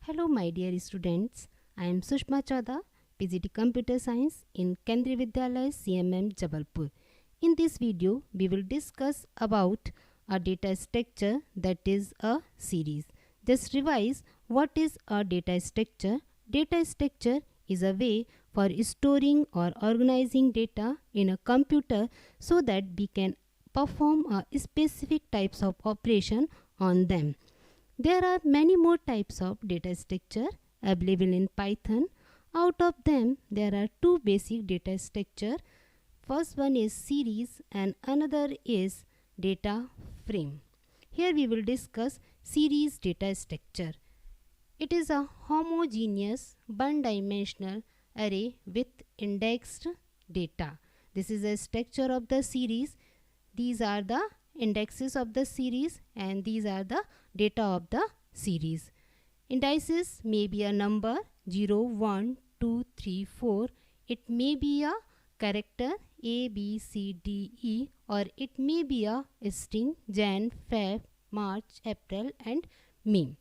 Hello, my dear students. I am Sushma Chadha, PGT Computer Science in Kendriya Vidyalaya CMM Jabalpur. In this video, we will discuss about a data structure, that is a series. Just revise what is a data structure. Data structure is a way for storing or organizing data in a computer so that we can perform a specific types of operation on them. There are many more types of data structure available in Python. Out of them, there are two basic data structure. First one is series and another is data frame. Here we will discuss series data structure. It is a homogeneous one-dimensional array with indexed data. This is a structure of the series. These are the indexes of the series and these are the data of the series. Indices may be a number 0, 1, 2, 3, 4. It may be a character A, B, C, D, E, or it may be a string Jan, Feb, March, April and May.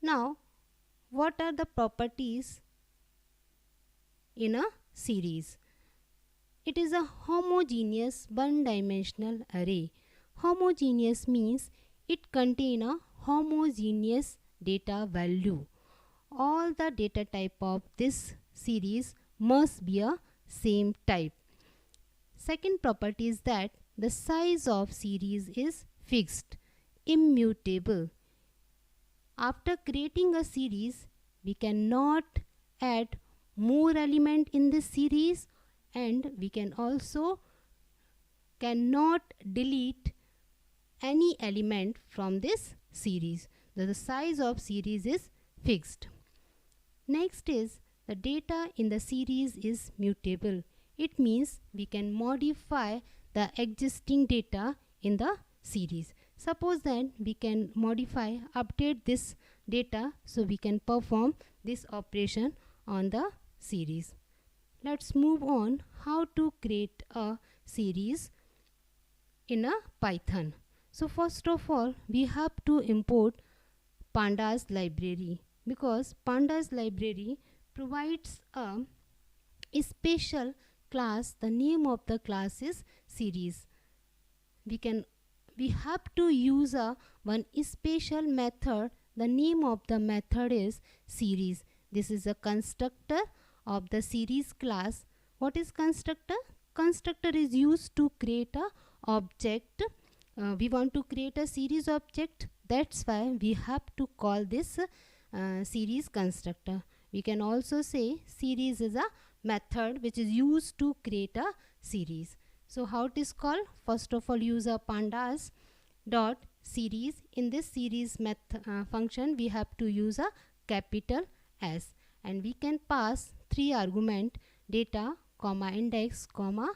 Now, what are the properties in a series? It is a homogeneous one-dimensional array. Homogeneous means it contains a homogeneous data value. All the data type of this series must be a same type. Second property is that the size of series is fixed, immutable. After creating a series, we cannot add more element in this series and we can also cannot delete any element from this series. The size of series is fixed. Next is the data in the series is mutable. It means we can modify the existing data in the series. Suppose that we can modify, update this data so we can perform this operation on the series. Let's move on how to create a series in a Python. So first of all, we have to import pandas library because pandas library provides a special class. The name of the class is series. We have to use one special method. The name of the method is series. This is a constructor of the series class. What is constructor? Constructor is used to create a object. We want to create a series object. That's why we have to call this series constructor. We can also say series is a method which is used to create a series. So how it is called? First of all, use a pandas dot series. In this series function, we have to use a capital S and we can pass three argument: data, comma index, comma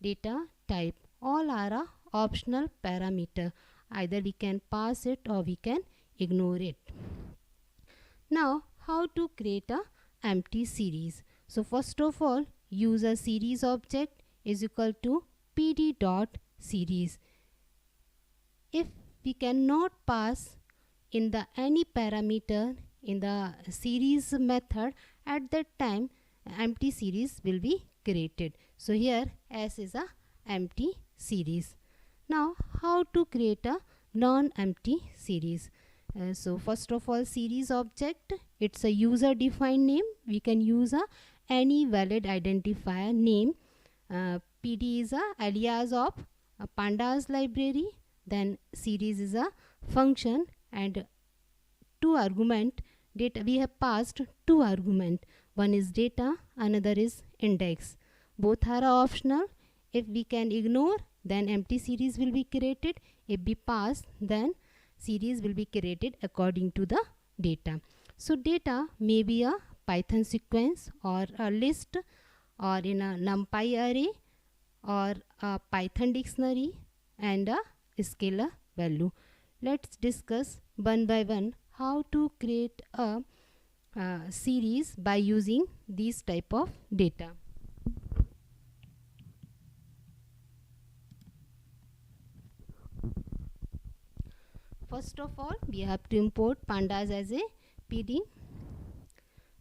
data type. All are a optional parameter. Either we can pass it or we can ignore it. Now, how to create a empty series? So first of all, use a series object is equal to pd dot series. If we cannot pass in the any parameter in the series method, at that time empty series will be created. So here S is a empty series. Now how to create a non-empty series? So first of all, series object, it's a user defined name. We can use any valid identifier name. PD is a alias of a pandas library. Then series is a function and two argument data. We have passed two argument. One is data, another is index. Both are optional. If we can ignore, then empty series will be created. If we pass, then series will be created according to the data. So data may be a Python sequence or a list or in a NumPy array or a Python dictionary and a scalar value. Let's discuss one by one how to create a series by using these type of data. First of all, we have to import pandas as a PD.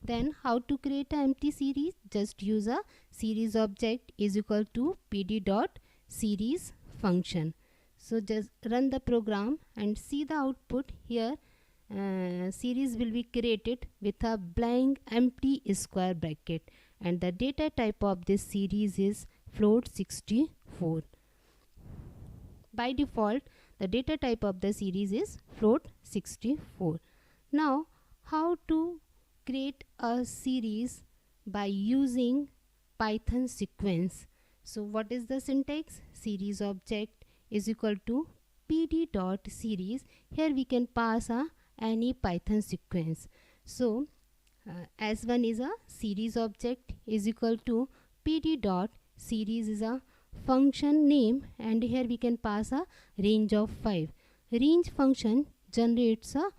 Then how to create an empty series? Just use a series object is equal to PD dot series function. So just run the program and see the output here. Series will be created with a blank empty square bracket, and the data type of this series is float 64. By default, the data type of the series is float 64. Now, how to create a series by using Python sequence? So what is the syntax? Series object is equal to PD dot series. Here we can pass any Python sequence. So S1 is a series object is equal to PD dot series is a function name, and here we can pass a range of 5. Range function generates a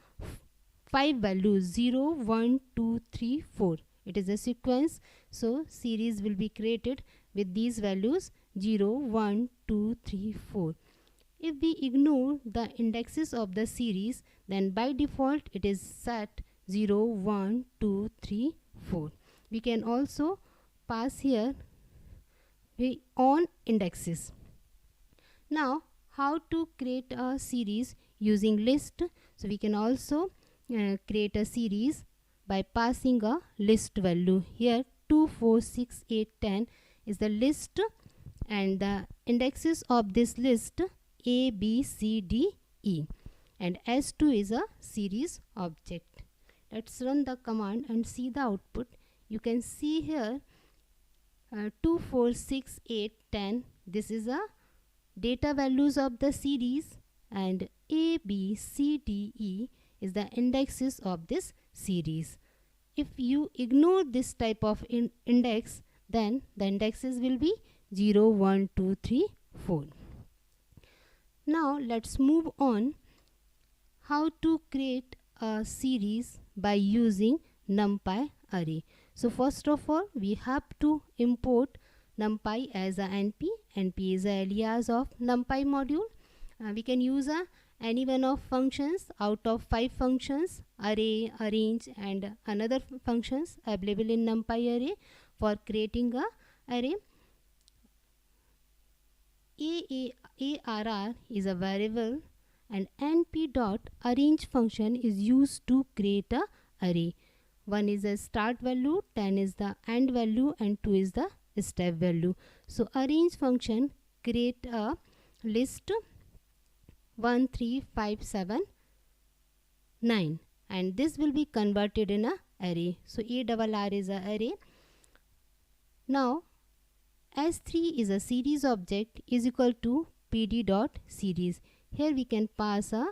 5 values 0, 1, 2, 3, 4. It is a sequence, so series will be created with these values 0, 1, 2, 3, 4. If we ignore the indexes of the series, then by default it is set 0, 1, 2, 3, 4. We can also pass here on indexes. Now, how to create a series using list? So we can also create a series by passing a list value. Here 2, 4, 6, 8, 10 is the list, and the indexes of this list A, B, C, D, E, and S2 is a series object. Let's run the command and see the output. You can see here 2, 4, 6, 8, 10. This is a data values of the series, and A, B, C, D, E is the indexes of this series. If you ignore this type of index, then the indexes will be 0, 1, 2, 3, 4. Now let's move on how to create a series by using NumPy array. So first of all, we have to import NumPy as a NP. NP is a alias of NumPy module. We can use any one of functions out of 5 functions: array, arrange, and another functions available in NumPy array for creating a array. ARR is a variable, and np.arrange function is used to create a array. 1 is the start value, 10 is the end value, and 2 is the step value. So arrange function create a list 1, 3, 5, 7, 9, and this will be converted in a array. So ARR is a array. Now S3 is a series object is equal to PD dot series. Here we can pass a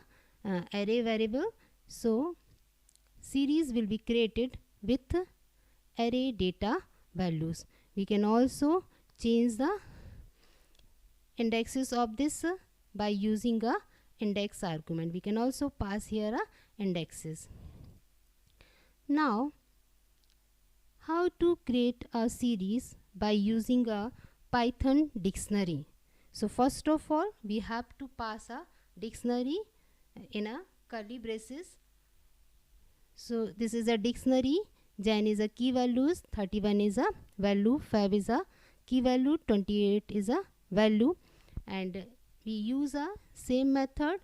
array variable. So series will be created with array data values. We can also change the indexes of this by using a index argument. We can also pass here indexes. Now, how to create a series by using a Python dictionary? So first of all, we have to pass a dictionary in a curly braces. So this is a dictionary. Jan is a key values, 31 is a value, 5 is a key value, 28 is a value, and we use a same method.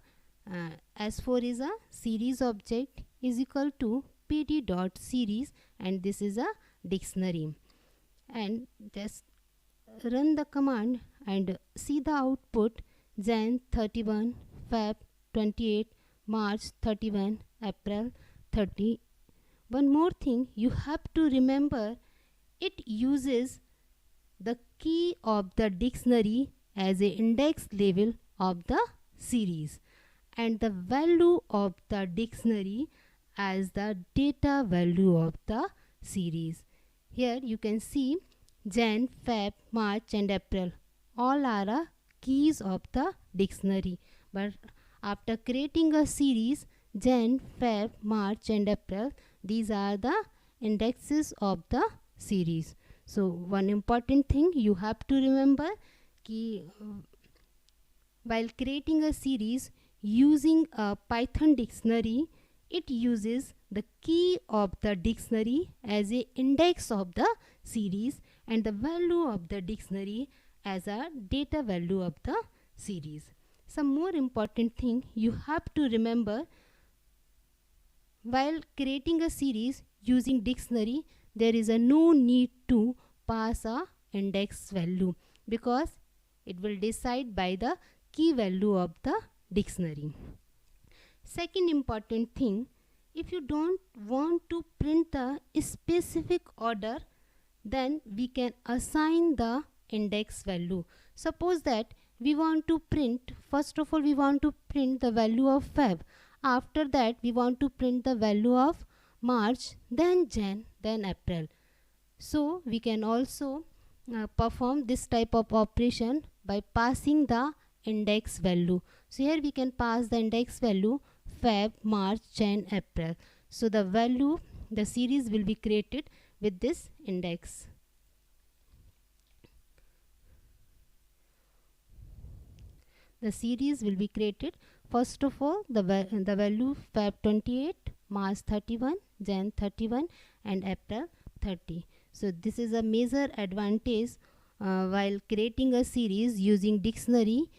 S4 is a series object is equal to PD dot series, and this is a dictionary. And just run the command and see the output: Jan 31, Feb 28, March 31, April 30. One more thing you have to remember, it uses the key of the dictionary as a index level of the series, and the value of the dictionary as the data value of the series. Here you can see Jan, Feb, March and April all are keys of the dictionary, but after creating a series Jan, Feb, March and April, these are the indexes of the series. So one important thing you have to remember, while creating a series using a Python dictionary It uses the key of the dictionary as a index of the series and the value of the dictionary as a data value of the series. Some more important thing you have to remember: while creating a series using dictionary, there is a no need to pass a index value, because it will decide by the key value of the dictionary. Second important thing, if you don't want to print the specific order, then we can assign the index value. Suppose that we want to print, first of all we want to print the value of Feb. After that we want to print the value of March, then Jan, then April. So we can also perform this type of operation by passing the index value. So here we can pass the index value Feb, March, Jan, April. So the value, the series will be created with this index. The series will be created, first of all the value Feb 28, March 31, Jan 31 and April 30. So this is a major advantage while creating a series using dictionary.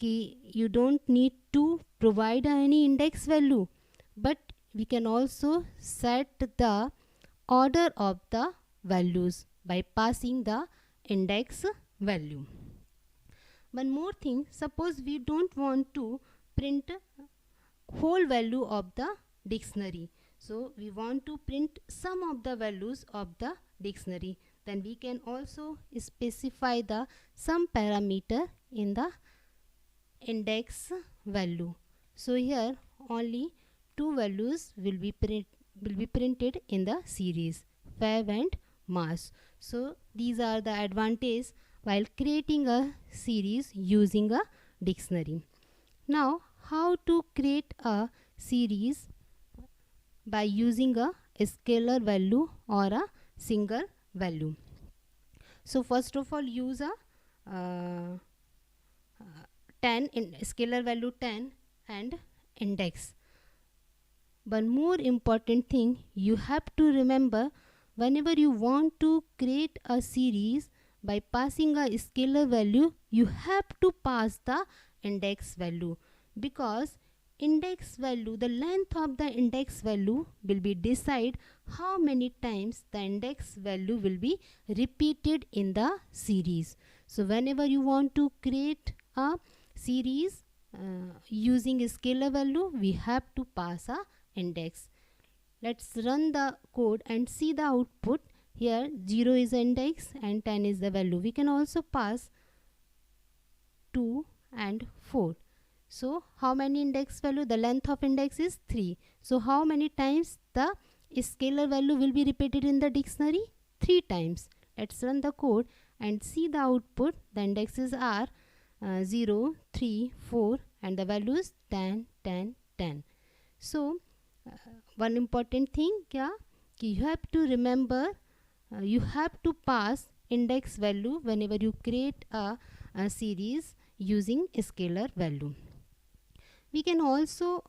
You don't need to provide any index value, but we can also set the order of the values by passing the index value. One more thing, suppose we don't want to print whole value of the dictionary, so we want to print some of the values of the dictionary, then we can also specify the some parameter in the index value. So here only two values will be printed in the series, Feb and March. So these are the advantages while creating a series using a dictionary. Now how to create a series by using a scalar value or a single value. So first of all use a 10 in scalar value 10 and index. One more important thing you have to remember, whenever you want to create a series by passing a scalar value, you have to pass the index value, because index value, the length of the index value will be decide how many times the index value will be repeated in the series. So whenever you want to create a series using a scalar value, we have to pass a index. Let's run the code and see the output. Here 0 is the index and 10 is the value. We can also pass 2 and 4. So how many index value? The length of index is 3. So how many times the scalar value will be repeated in the dictionary? 3 times. Let's run the code and see the output. The indexes are 0, 3, 4 and the values 10, 10, 10. So one important thing you have to remember, you have to pass index value whenever you create a series using a scalar value. We can also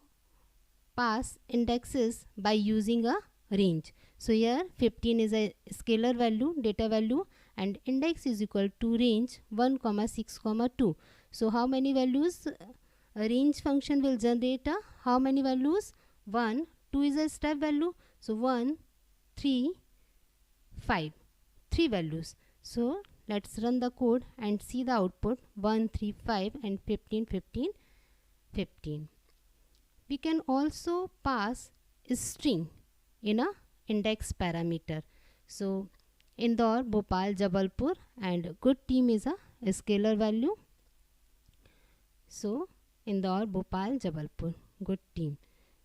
pass indexes by using a range. So here 15 is a scalar value, data value, and index is equal to range 1, 6, 2. So how many values a range function will generate? How many values? 1, 2 is a step value. So 1, 3, 5. 3 values. So let's run the code and see the output 1, 3, 5 and 15, 15, 15. We can also pass a string in a index parameter. So Indore, Bhopal, Jabalpur and good team is a scalar value. So Indore, Bhopal, Jabalpur, good team.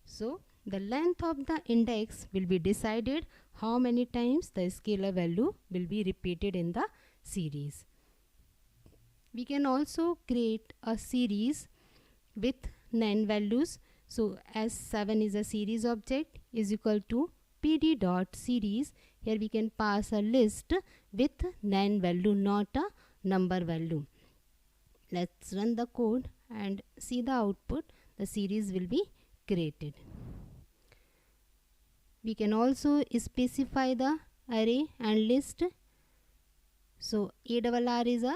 So the length of the index will be decided how many times the scalar value will be repeated in the series. We can also create a series with NaN values. So as 7 is a series object is equal to pd dot series. Here we can pass a list with NaN value, not a number value. Let's run the code and see the output. The series will be created. We can also specify the array and list. So ARR is a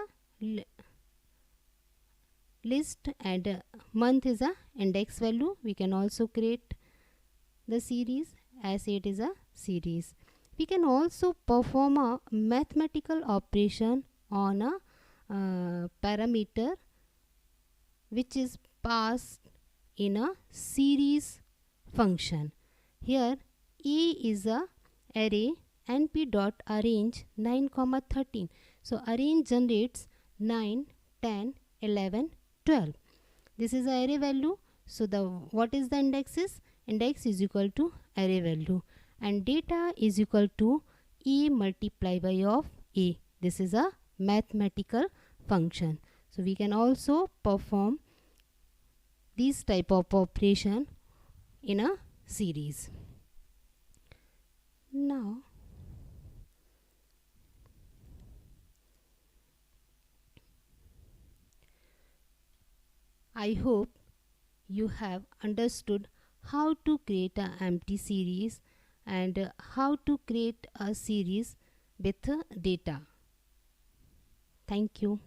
list and month is a index value. We can also create the series as it is a series. We can also perform a mathematical operation on a parameter which is passed in a series function. Here A is a array np dot arrange 9 comma 13. So arrange generates 9, 10, 11, 12. This is the array value. So the what is the index is? Index is equal to array value and data is equal to A multiplied by of A. This is a mathematical function. So we can also perform these type of operation in a series. Now I hope you have understood how to create an empty series and how to create a series with data. Thank you.